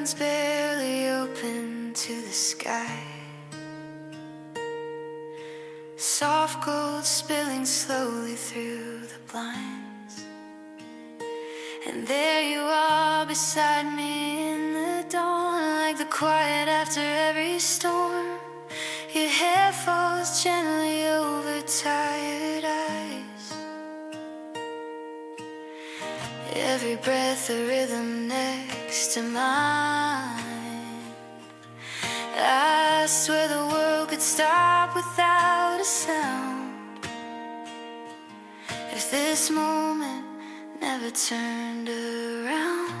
curtains barely open to the sky. Soft gold spilling slowly through the blinds. And there you are beside me in the dawn, like the quiet after every storm. Your hair falls gently over tired eyes. Every breath a rhythm next to mine. I swear the world could stop without a sound if this moment never turned around.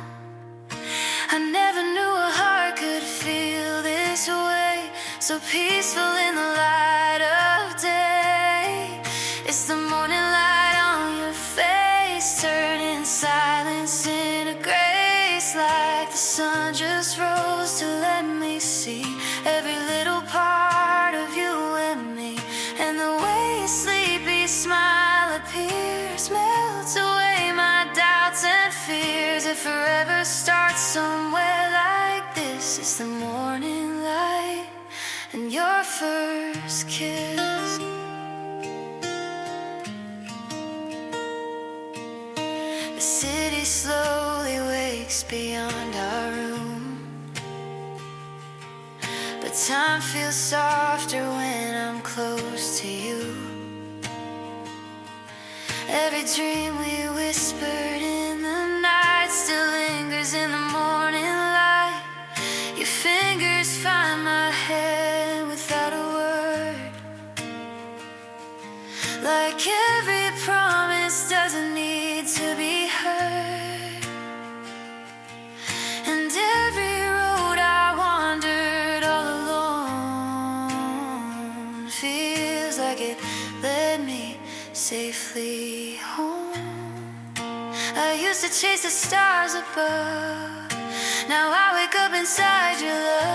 I never knew a heart could feel this way, so peaceful in the light of day. It's the morning light on your face, turning silence into grace, like the sun just rose to let me see every little part of you and me. And the way your sleepy smile appears melts away my doubts and fears. It forever starts somewhere like this. It's the morning light and your first kiss. The city slowly wakes beyond our room, but time feels softer when I'm close to you. Every dream we whispered in the night still lingers in the morning light. Your fingers find my head without a word, like every promise doesn't need to be heard. And every road I wandered all alone feels like it led me safely home. I used to chase the stars above, now I wake up inside your love.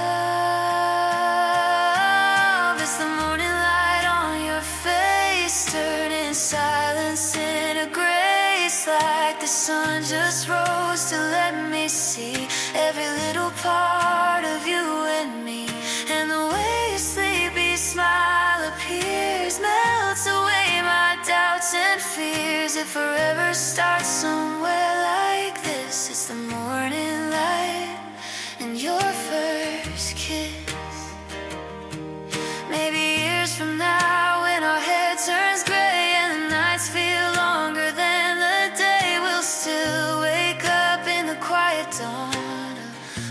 It's the morning light on your face, turning silence into grace, like the sun just rose to let me see every little part of you and me. And the way your sleepy smile appears melts away my doubts and fears. It forever starts somewhere like this. It's the morning light and your first kiss. Maybe years from now, when our hair turns gray and the nights feel longer than the day, we'll still wake up in the quiet dawn,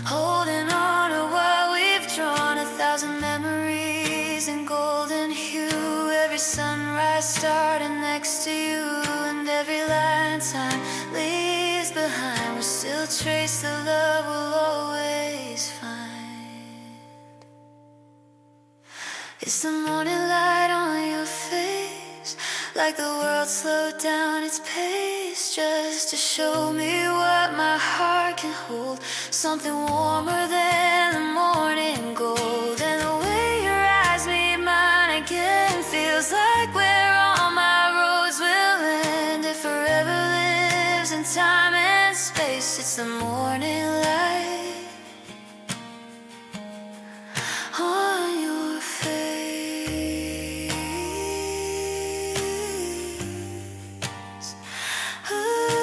holding on to what we've drawn. 1,000 memories in golden hue, every sunrise starting next to you, and every line time leaves behind will still trace the love we'll always find. It's the morning light on your face, like the world slowed down its pace just to show me what my heart can hold, something warmer than the morning gold. And the way your eyes meet mine again feels like where all my roads will end. It forever lives in time and space. It's the morning light on your face. Ooh.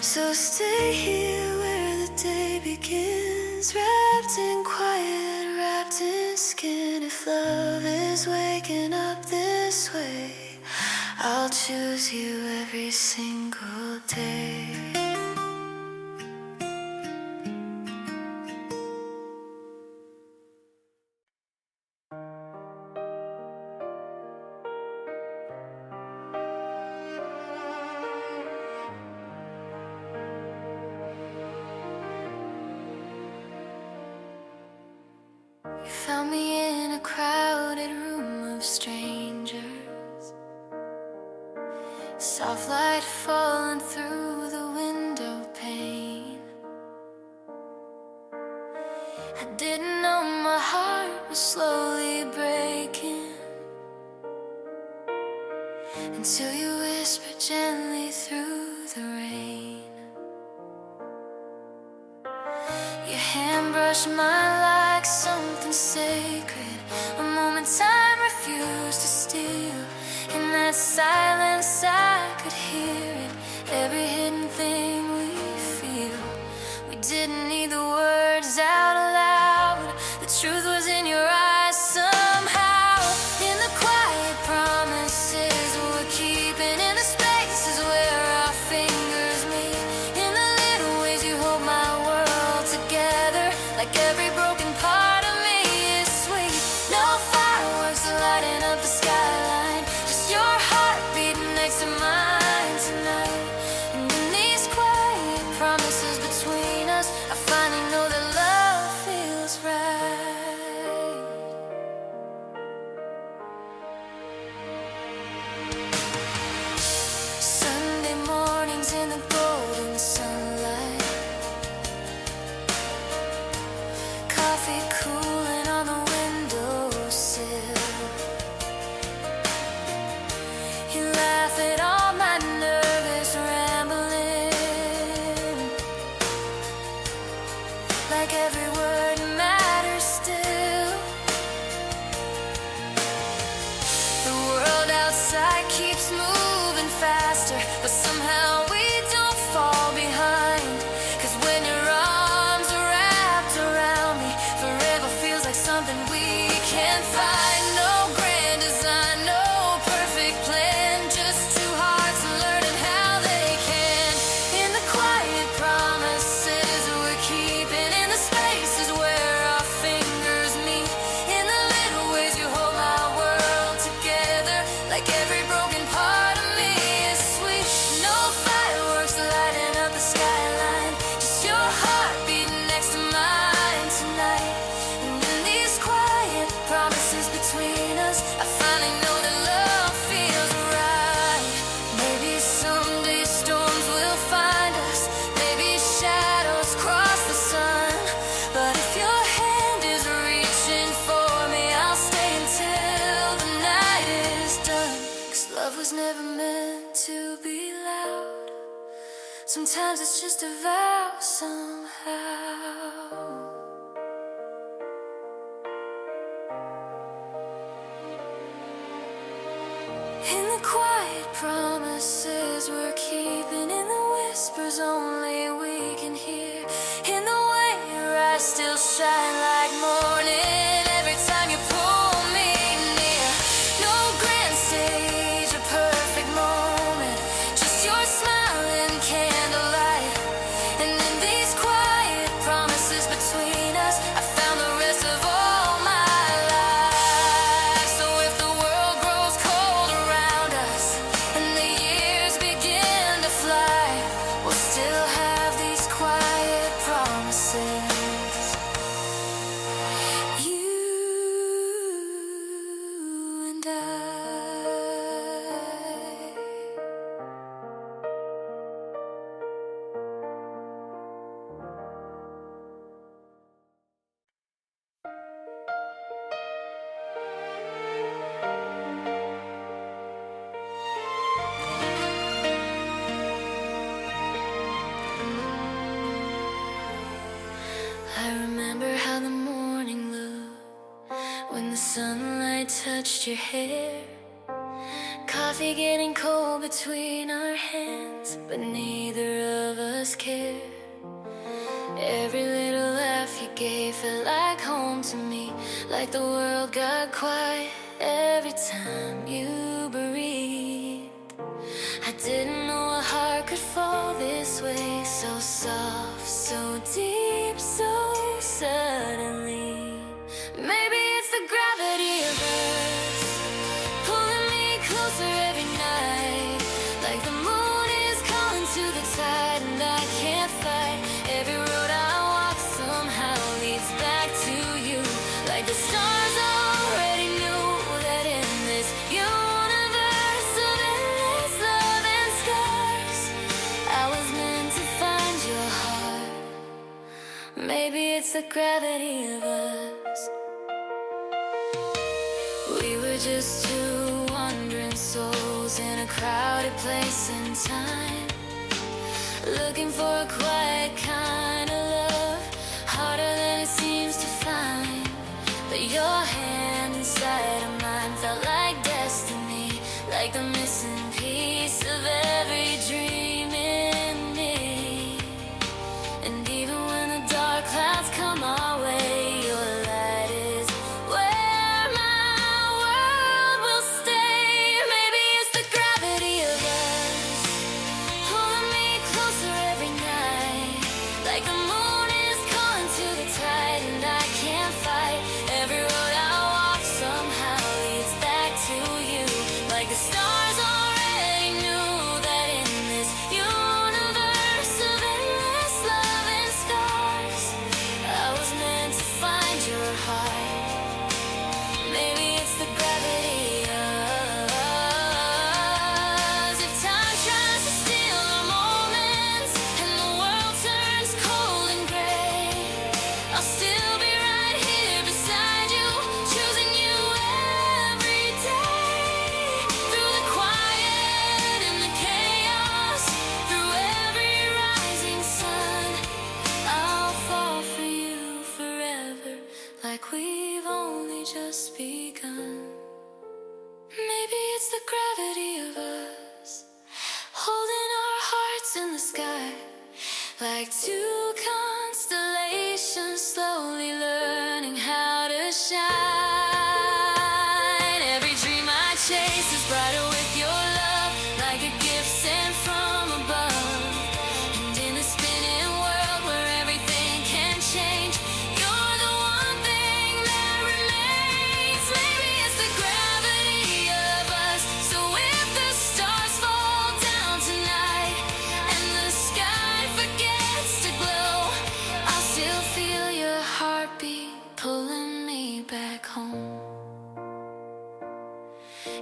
So stay here where the day begins, wrapped in quiet, wrapped in skin. If love is waking up this way, I'll choose you every single day. You found me in a crowded room of strangers, soft light falling through the window pane. I didn't know my heart was slowly breaking until you whispered gently through the rain. Your hand brushed mine like something sacred, a moment time refused to steal. In that silence I could hear it, every hidden thing we feel. We didn't need the words out loud, the truth was in your eyes somehow. In the quiet promises we're keeping, in the spaces where our fingers meet, in the little ways you hold my world together, like every broken part of me is sweet. No fireworks lighting up the skyline, just your heart beating next to mine tonight. And in these quiet promises between us, I finally know that love feels right. Sunday mornings in the golden sunlight, coffee cooling on the windowsill. You laugh at all my nervous rambling, like every word matters still. The world outside keeps moving faster, but somehow we don't fall behind. 'Cause when your arms are wrapped around me, forever feels like something we can't find. No grand design, no perfect plan, just two hearts learning how they can. In the quiet promises we're keeping, in the spaces where our fingers meet, in the little ways you hold my world together, like every broken part of me is sweet. No fireworks lighting up the skyline, just your heart beating next to mine tonight. And in these quiet promises between us, I finally know that love feels right. Maybe someday storms will find us, maybe shadows cross the sun, but if your hand is reaching for me, I'll stay until the night is done. 'Cause love was never meant to be loud, sometimes it's just a vow somehow. In the quiet promises we're keeping, in the whispers only we can hear, in the way your eyes still shine like morning every time you pull me near. No grand stage or perfect moment, just your smile and candlelight. And in these quiet promises between us, I found the rest of all my life. So if the world grows cold around us and the years begin to fly, we'll still have these quiet promises. You and I. I remember how the morning looked when the sunlight touched your hair. Coffee getting cold between our hands, but neither of us cared. Every little laugh you gave felt like home to me, like the world got quiet every time you breathed. I didn't know a heart could fall this way, so soft, so deep, so suddenly. Maybe it's the gravity of us pulling me closer every night, like the moon is calling to the tide, and I can't fight. Every road I walk somehow leads back to you, like the stars already knew that in this universe of endless love and scars, I was meant to find your heart. Maybe it's the gravity of us. We were just two wandering souls in a crowd crowded place and time, looking for a quiet kind of love, harder than it seems to find. But your hand inside of mine felt like destiny, like the missing piece of every dream in me. And even when the dark clouds come our way, your light is where my world will stay. Maybe it's the gravity of us, pulling me closer every night, like the moon is calling to the tide, and I can't fight. Every road I walk somehow leads back to you, like the stars already knew that in this universe of endless love and scars, I was meant to find your heart. Maybe it's the gravity of us. If time tries to steal our moments and the world turns cold and gray, I'll still be right here beside you, choosing you every day. Through the quiet and the chaos, through every rising sun, I'll fall for you forever, like we've only just begun. Maybe it's the gravity of us, holding our hearts in the sky, like two constellations slowly learning how to shine. Every dream I chase is brighter with your love, like a gift sent from above. And in the spinning world where everything can change, you're the one thing that remains. Maybe it's the gravity of us. So if the stars fall down tonight and the sky forgets to glow, I'll still feel your heartbeat pulling me back home.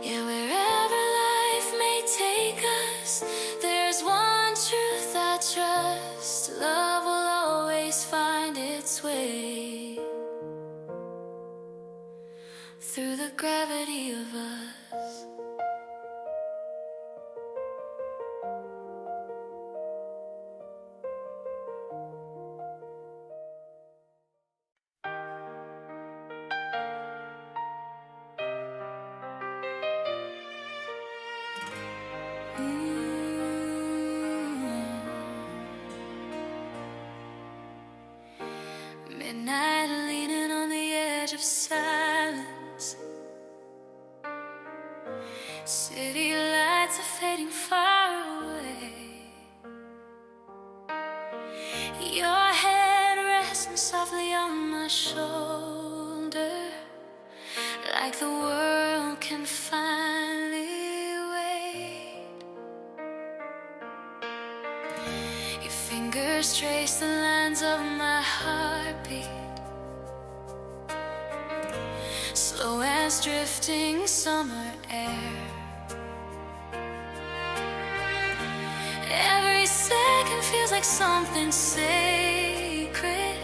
Yeah, wherever life may take us, there's one truth I trust: love will always find its way through the gravity of us. Midnight leaning on the edge of silence, city lights are fading far away. Your head resting softly on my shoulder, like the world can finally wait. Your fingers trace the lines of my heartbeat, slow as drifting summer air. Every second feels like something sacred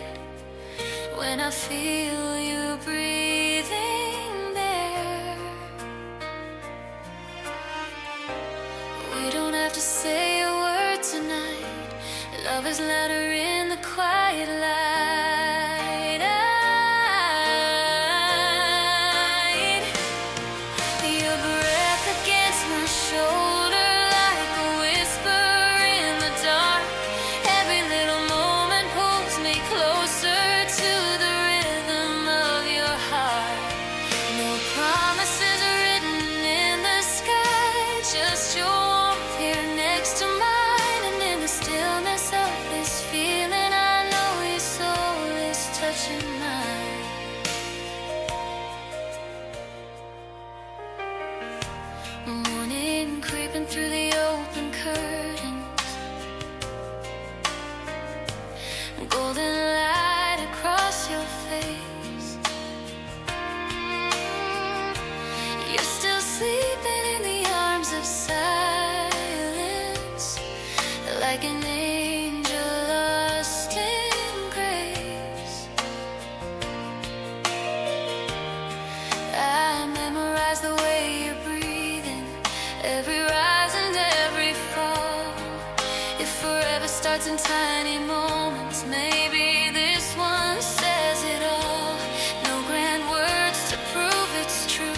when I feel you breathing there. We don't have to say a word tonight. Love is louder in the quiet light. Your breath against my shoulder, like a whisper in the dark. Every little moment pulls me closer to the rhythm of your heart. No promises written in the sky, just your warmth here next to mine. And in the stillness of this feeling, I know your soul is touching mine. Morning creeping through the open curtains, golden light across your face. You're still sleeping in the arms of silence, like an angel lost in grace. I memorize the way you're breathing, every rise starts in tiny moments. Maybe this one says it all. No grand words to prove it's true.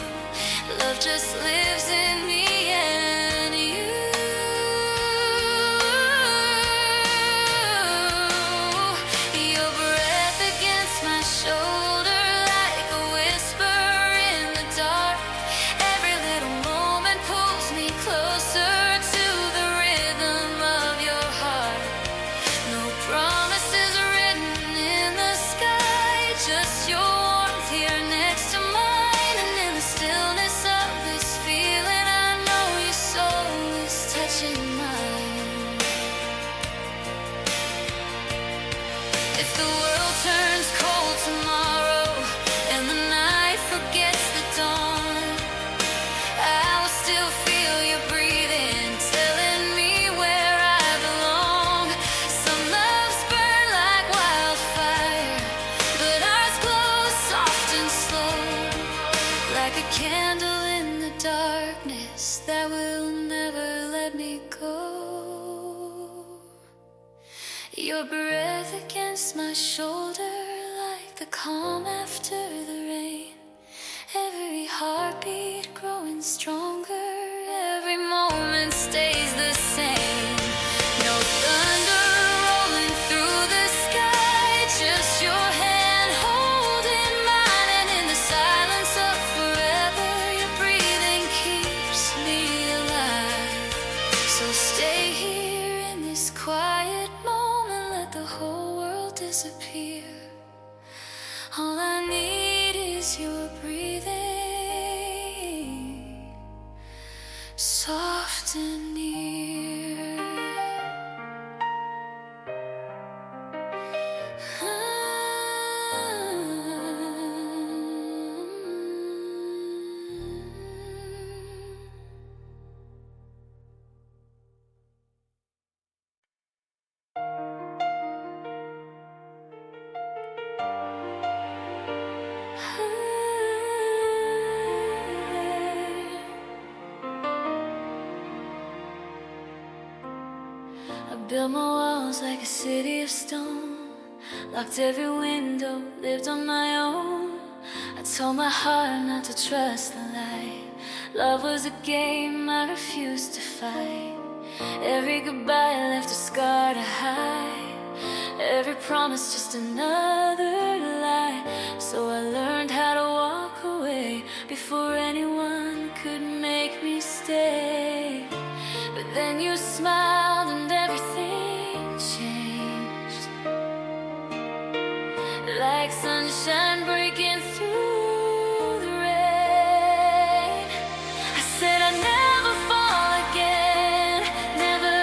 Love just lives in me and you. Your breath against my shoulder, like a whisper in the dark. Every little moment pulls me closer to the rhythm of your heart. No promises written in the sky, just your warmth here next to mine. And in the stillness of this feeling, I know your soul is touching mine. If the world turns cold tomorrow and the night forgets the dawn, I will still feel your breathing, telling me where I belong. Some loves burn like wildfire, but ours glows soft and slow, like a candle in the darkness that will never let me go. Your breath against my shoulder, like the calm after the rain. Every heartbeat growing stronger, every moment stays the same. No thunder rolling through the sky, just your hand holding mine. And in the silence of forever, your breathing keeps me alive. So stay here in this quiet moment, let the whole world disappear. All I need is your breathing, soft and near. I built my walls like a city of stone, locked every window, lived on my own. I told my heart not to trust the light. Love was a game I refused to fight. Every goodbye left a scar to hide. Every promise just another lie. So I learned how to walk away before anyone could make me stay. But then you smiled and everything changed, like sunshine breaking through the rain. I said I'd never fall again, never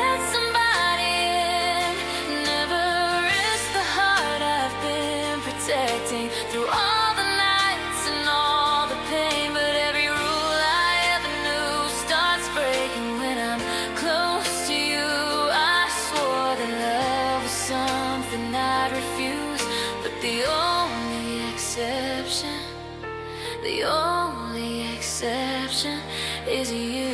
let somebody in, never risk the heart I've been protecting through all the nights and all the pain. But every rule I ever knew starts breaking when I'm close to you. I swore that love was something I'd refuse, but the only exception is you.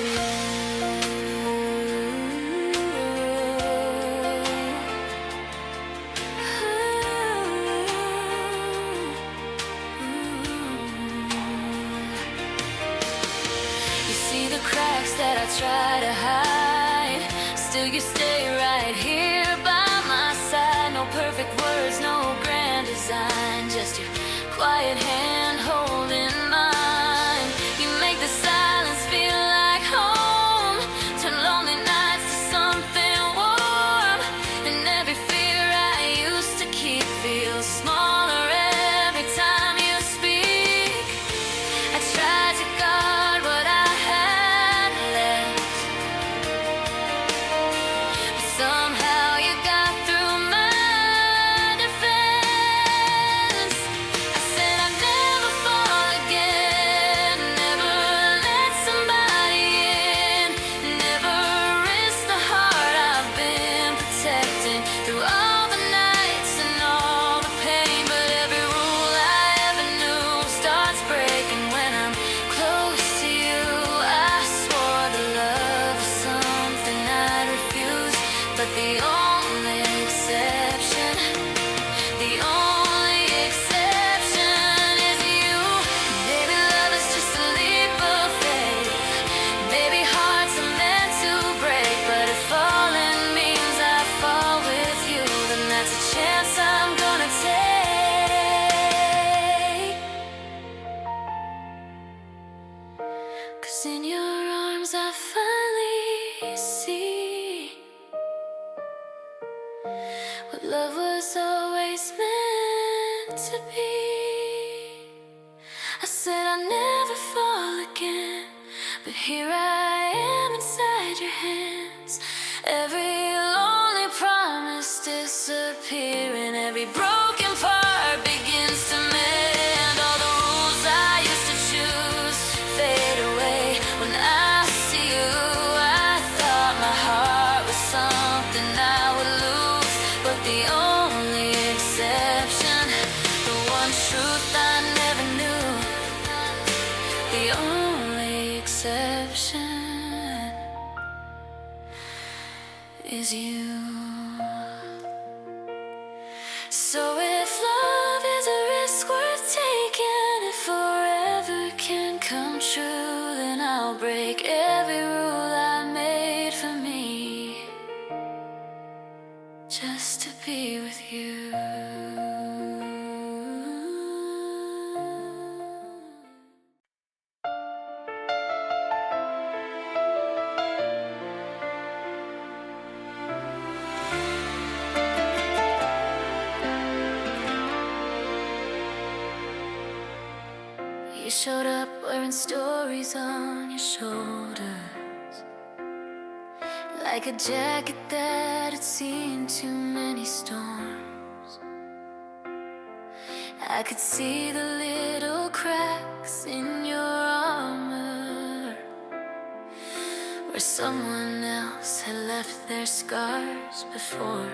You see the cracks that I try to hide, still you stay right here by my side. No perfect words, no grand design, just your quiet hand holding mine. You make the silence feel like home, turn lonely nights to something warm. And every fear I used to keep feels smaller every time you speak. I tried to guard what I had left, but somehow but the only exception, the only exception is you. Maybe love is just a leap of faith. Maybe hearts are meant to break, but if falling means I fall with you, then that's a chance I'm gonna take. 'Cause in your arms I finally see what love was always meant to be. I said I'd never fall again, but here I am inside your hands. Every lonely promise disappearing, every broken part begins to mend. All the rules I used to choose fade away when I see you. I thought my heart was something I would lose, but the only exception, the one truth I never knew, the only exception is you. So if love is a risk worth taking, if forever can come true, then I'll break every rule I made for me, just to be with you. You showed up wearing stories on your shoulders, like a jacket that had seen too many storms. I could see the little cracks in your armor, where someone else had left their scars before.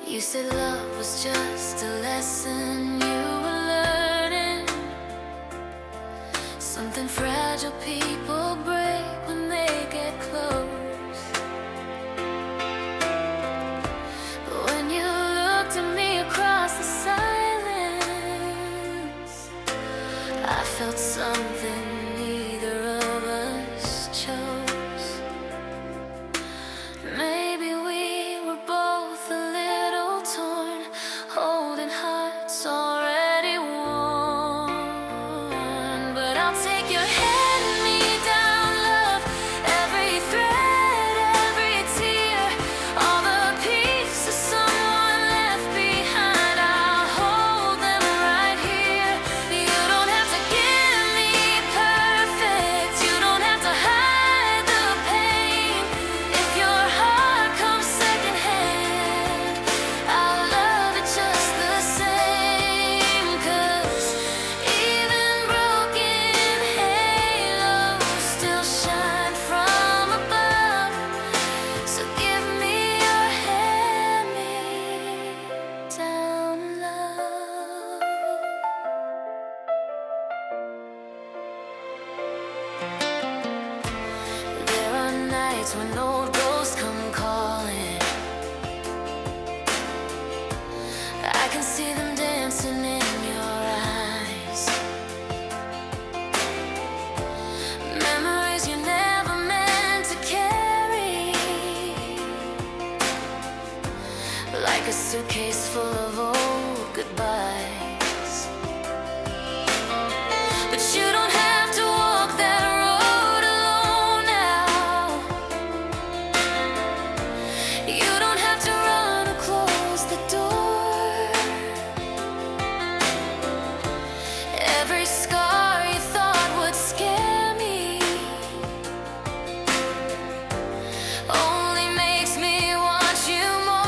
You said love was just a lesson you were learning, something fragile people break when they get close. But when you looked at me across the silence, I felt something neither of us chose. Maybe we were both a little torn, holding hearts already worn. But I'll take your hand-me-down love, every thread, every tear, all the pieces someone left behind. I'll hold them right here. You don't have to give me perfect, you don't have to hide the pain. If your heart comes secondhand, I'll love it just the same. 'Cause even broken halos still shine from above. So give me your hand-me-down love. There are nights when old ghosts come calling. I can see them dancing in your eyes, memories you never meant to carry, like a suitcase full of old goodbyes. But you don't have to walk that road alone now. You don't have to run or close the door. Every scar you thought would scare me only makes me want you more.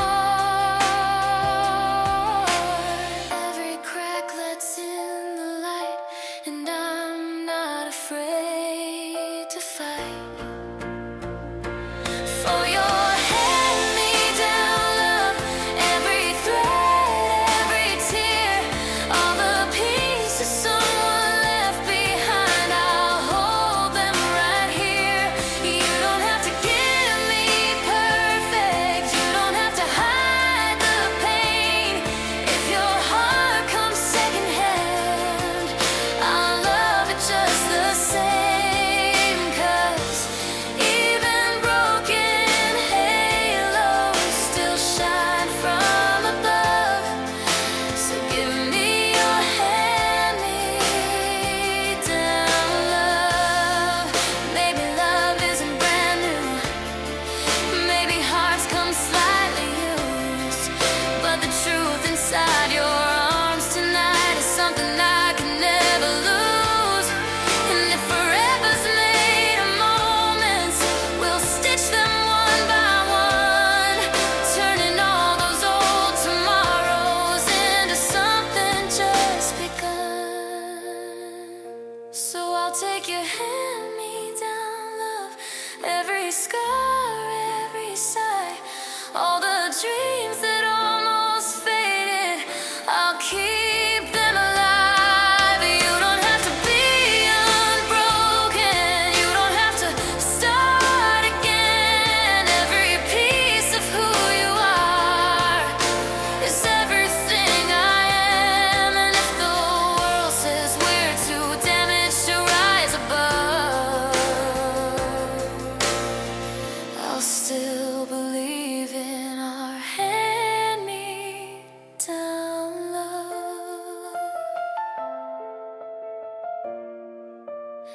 still believe in our hand-me-down love.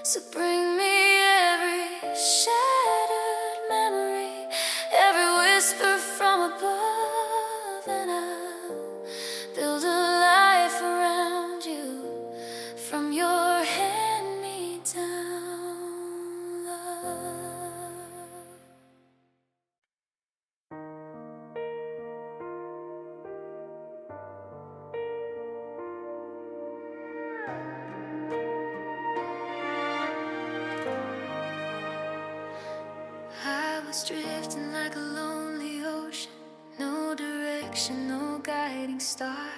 So bring me every shattered memory, every whisper from above, and I'll build a life around you from your hand-me-down love. I was drifting like a lonely ocean, no direction, no guiding star.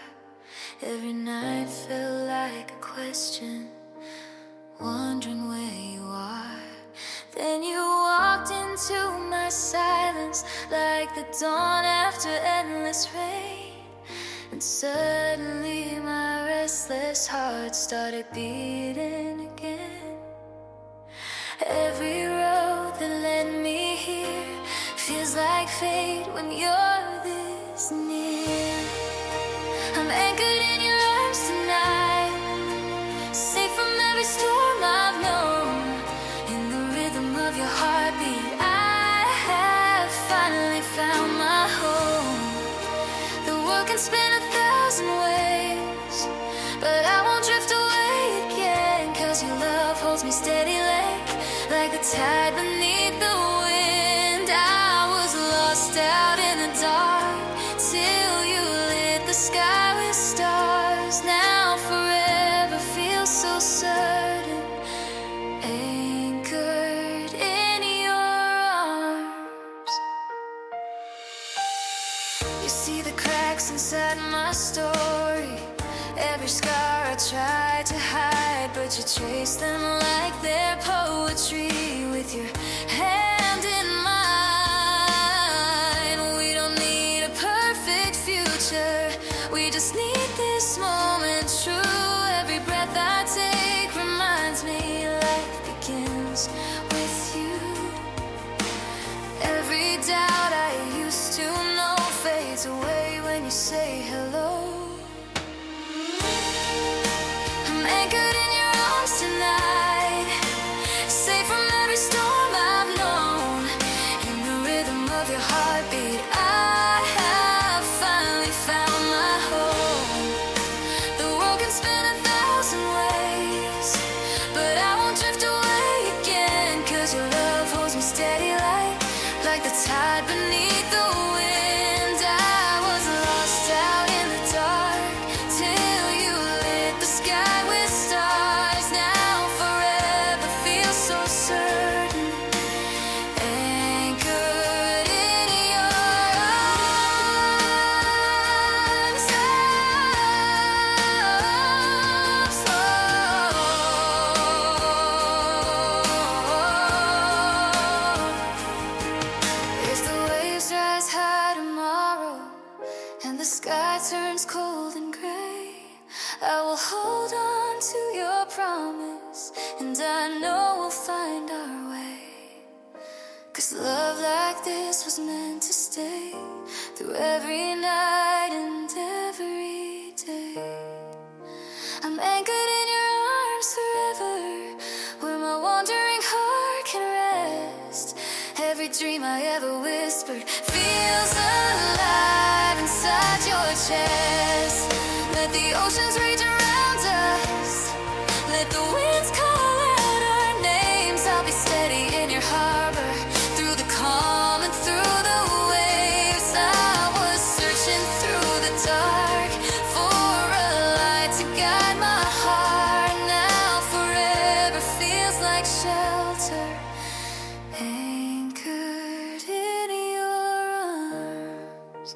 Every night felt like a question, wondering where you are. Then you walked into my silence like the dawn after endless rain, and suddenly my restless heart started beating again. Every road that led me here feels like fate when you're this near. I'm anchored in your arms tonight, safe from every storm I've known. In the rhythm of your heartbeat, I have finally found my home. The world can spin 1,000 ways, but I won't drift away again, 'cause your love holds me steady like the tide beneath the wind. I was lost out in the dark till you lit the sky with stars. Now forever feels so certain, anchored in your arms. You see the cracks inside my story, every scar I tried to hide, but you trace them like they're poetry with your hand in mine. We don't need a perfect future, we just need this moment true. Every breath I take reminds me life begins with you. Every doubt I used to know fades away when you say hello. I'm anchored in your arms tonight, safe from every storm I've known. In the rhythm of your heartbeat, I have finally found my home. The world can spin 1,000 ways, but I won't drift away again, 'cause your love holds me steady like the tide beneath the wind. I was lost out in the dark till you lit the sky with stars. Now forever feels so certain, anchored in your arms. If the waves rise high tomorrow and the sky turns cold and gray, I will hold on to your promise, and I know we'll find our way. 'Cause love like this was meant to stay through every night and every day. I'm anchored in your arms forever, where my wandering heart can rest. Every dream I ever whispered feels alive inside your chest. Let the oceans rage around us, let the winds call out our names. I'll be steady in your harbor, through the calm and through the waves. I was searching through the dark for a light to guide my heart. Now forever feels like shelter, anchored in your arms.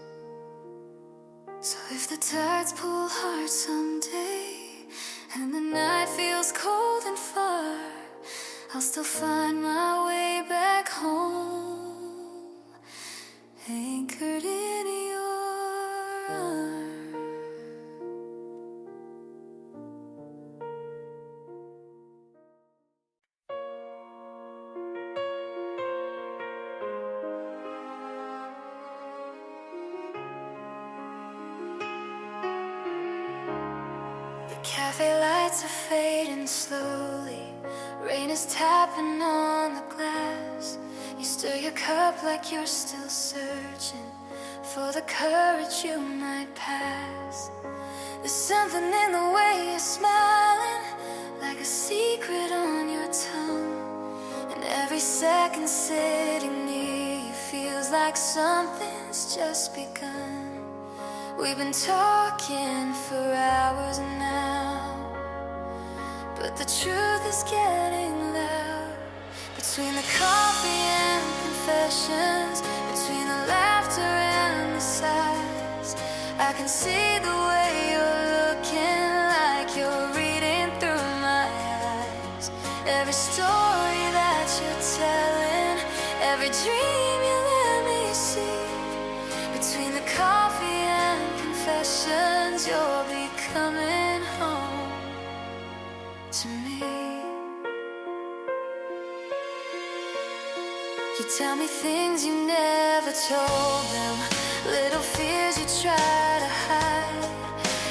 So if the tides pull hard someday and the night feels cold and far, I'll still find my way back home, anchored in your arms. Cafe lights are fading slowly. Rain is tapping on the glass. You stir your cup like you're still searching for the courage you might pass. There's something in the way you're smiling, like a secret on your tongue. And every second sitting near you feels like something's just begun. We've been talking for hours now, but the truth is getting loud. Between the coffee and confessions, between the laughter and the sighs, I can see the way you're looking, like you're reading through my eyes. Every story that you're telling, every dream you let me see. Between the coffee and confessions, you're becoming home to me. You tell me things you never told them, little fears you try to hide,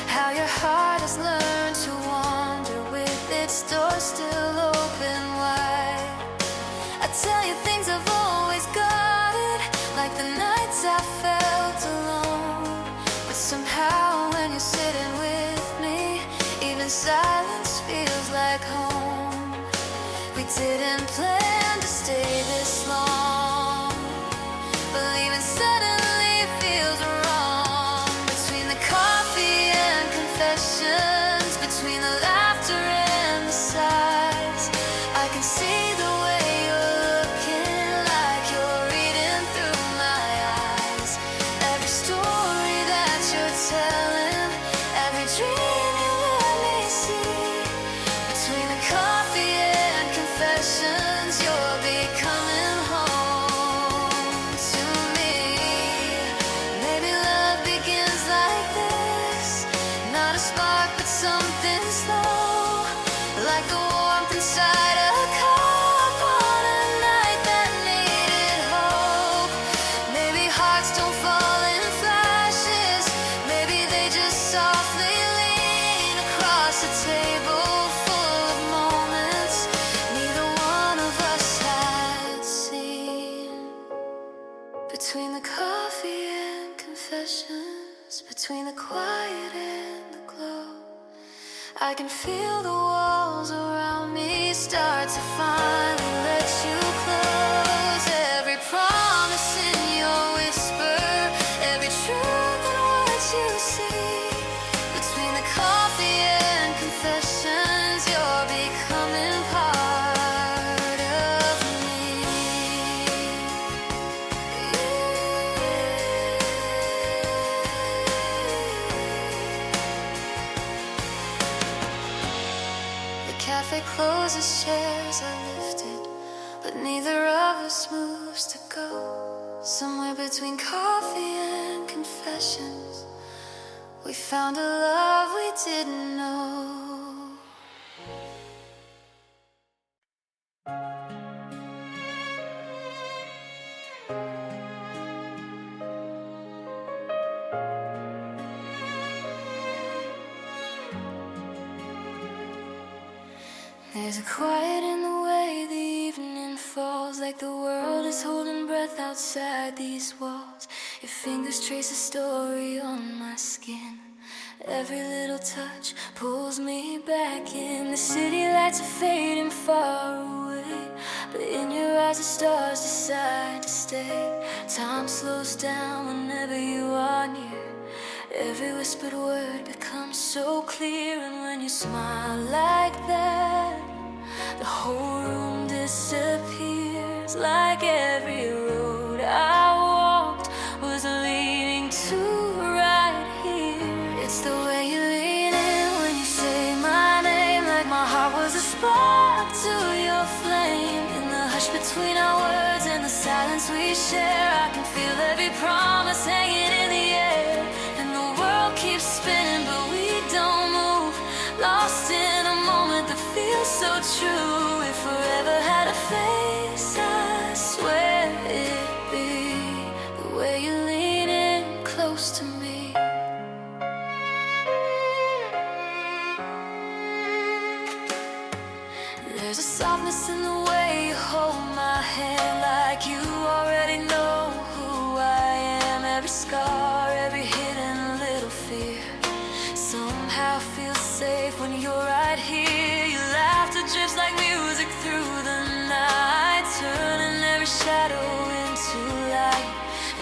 how your heart has learned to wander with its door still open wide. I tell you things I've always guarded, like the nights I felt alone. But somehow when you're sitting with me, even silence feels like home. We didn't plan to stay this long, but leaving suddenly feels wrong. Between the coffee and confessions, between the laughter and the sighs, I can see the way you're looking, like you're reading through my eyes. Every story that you're telling, every dream you let me see. Between the coffee and confessions, you're becoming home to me. Maybe love begins like this, not a spark but something slow, like the warmth inside a cup on a night that needed hope. Maybe hearts don't fall in flashes, maybe they just softly lean across a table full of moments neither one of us had seen. Between the coffee and confessions, between the quiet and the glow, I can feel the walls around me start to finally let you close. Every promise in your whisper, every truth in what you see. Between the coffee and confessions, you're becoming part of me. The cafe closes, chairs are lifted, but neither of us moves to go. Somewhere between coffee and confessions, we found a love we didn't know. There's a quiet in the way the evening falls, like the world is holding breath outside these walls. Your fingers trace a story on my skin. Every little touch pulls me back in. The city lights are fading far away, but in your eyes the stars decide to stay. Time slows down whenever you are near. Every whispered word becomes so clear, and when you smile like that, the whole room disappears. Like every road I walked was leading to right here. It's the way you lean in when you say my name, like my heart was a spark to your flame. In the hush between our words and the silence we share, I can feel every promise hanging in the air. And the world keeps spinning, but we don't move, lost in a moment that feels so true. If forever had a face, I swear it'd be the way you lean in close to me. There's a softness in the way you hold my hand, like you already know who I am. Every scar, every hidden little fear somehow feels safe when you're right here. Your laughter drifts like music through the night, turning every shadow into light.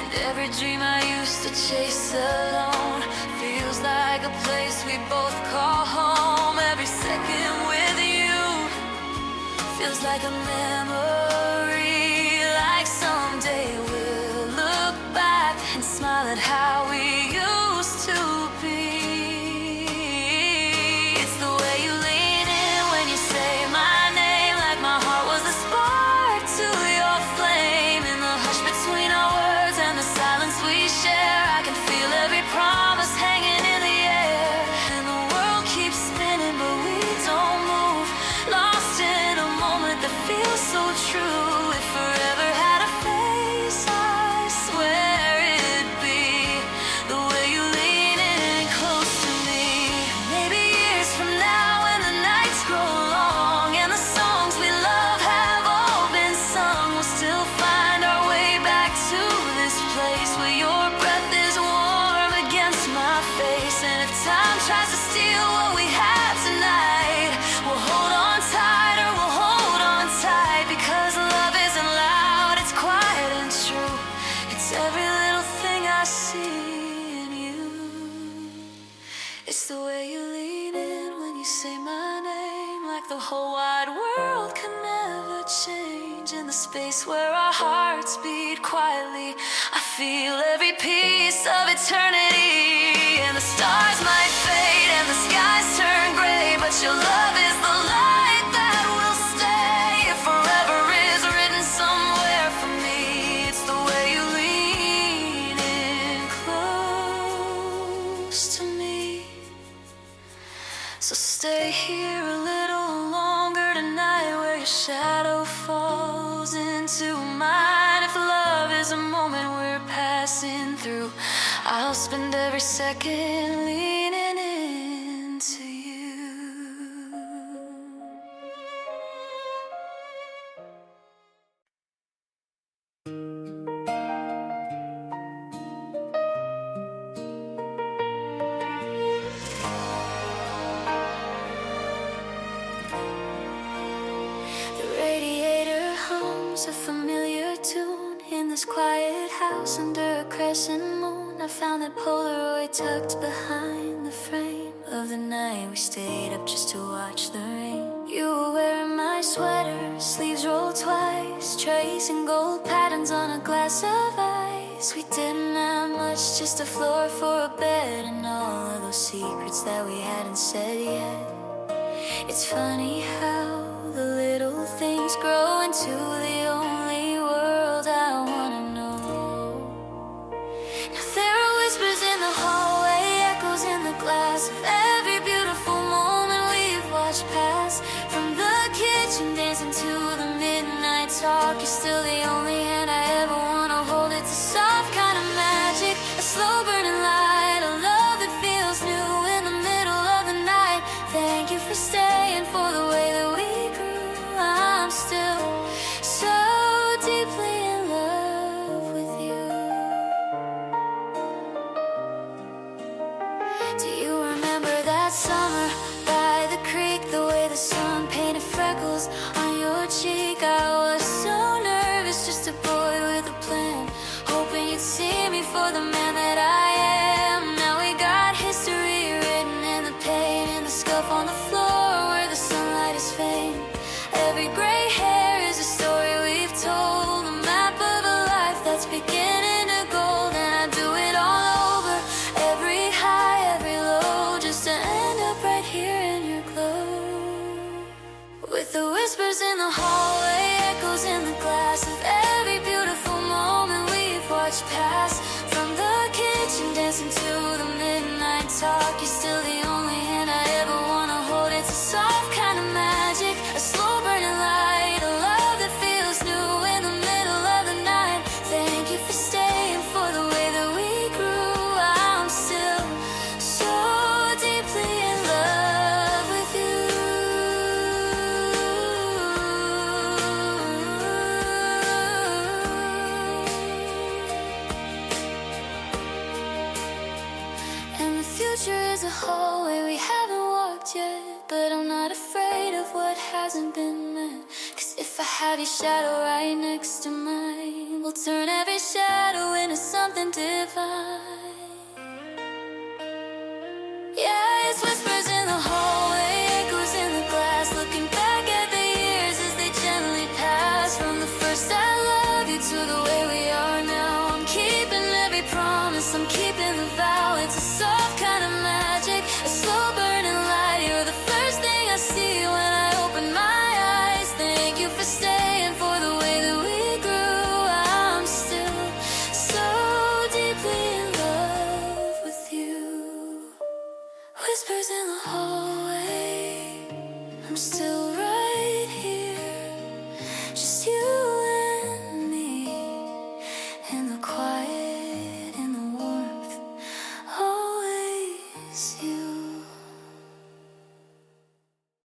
And every dream I used to chase alone feels like a place we both call home. Every second with you feels like a memory, like someday we'll look back and smile at how we used to be. It's the way you lean in when you say my name, like my heart was the spark to your flame. In the hush between our words and the silence we share, I can feel every promise hanging in the air. And the world keeps spinning but we don't move, lost in a moment that feels so true. If forever had a face, I swear it'd be the way you lean in close to me. Maybe years from now when the nights grow long and the songs we love have all been sung, we'll still find our way back to this place where your breath is warm against my face. And if time tries to steal what we have tonight, we'll hold on tight, or we'll hold on tight, because love isn't loud, it's quiet and true. It's every little thing I see in you. It's the way you lean in when you say my name, like the whole wide world can never change. In the space where our hearts beat quietly, I feel every piece of eternity. And the stars might fade and the skies turn gray, but your love is the light that will stay. If forever is written somewhere for me, it's the way you lean in close to me. So stay here a little longer tonight, where your shadow falls into mine. If love is a moment we're passing through, I'll spend every second leaning into you. The radiator hums a familiar tune in this quiet house under a crescent moon. I found that Polaroid tucked behind the frame of the night we stayed up just to watch the rain. You were wearing my sweater, sleeves rolled twice, tracing gold patterns on a glass of ice. We didn't have much, just a floor for a bed, and all of those secrets that we hadn't said yet. It's funny how the little things grow into the only world I wanna know. Now there are whispers in the hallway, echoes in the glass of every beautiful moment we've watched pass. From the kitchen dancing to the midnight talk, you're still the only hand I ever wanna hold. It's a soft kind of magic, a slow burning light, a love that feels new in the middle of the night. Thank you for staying, for the way that we grew. I'm still so deeply in love with you. Do you remember that summer by the creek, the way the sun painted freckles on your cheek? I was so nervous, just a boy with a plan, hoping you'd see me for the man that I am. Now we got history written in the paint, in the scuff on the floor where the sunlight is faint. Every gray hair is a story we've told, a map of a life that's beginning to gold. And I do it all over, every high, every low, just to end up right here in your glow. With the whispers in the hallway, echoes in the glass of every beautiful moment we've watched pass. From the kitchen dancing to the midnight talk, you're still the only hand I ever wanna hold. It's a soft kind of magic, a slow burning light, a love that feels new in the middle of the night. Thank you for staying, for the way that we grew. I'm still so deeply in love with you. future is a hallway we haven't walked yet, but I'm not afraid of what hasn't been met. 'Cause if I have your shadow right next to mine, we'll turn every shadow into something divine. Yeah, it's whispers in the hallway, echoes in the glass, looking back at the years as they gently pass. From the first I love you to the way we are now, I'm keeping every promise, I'm keeping the vow. It's a song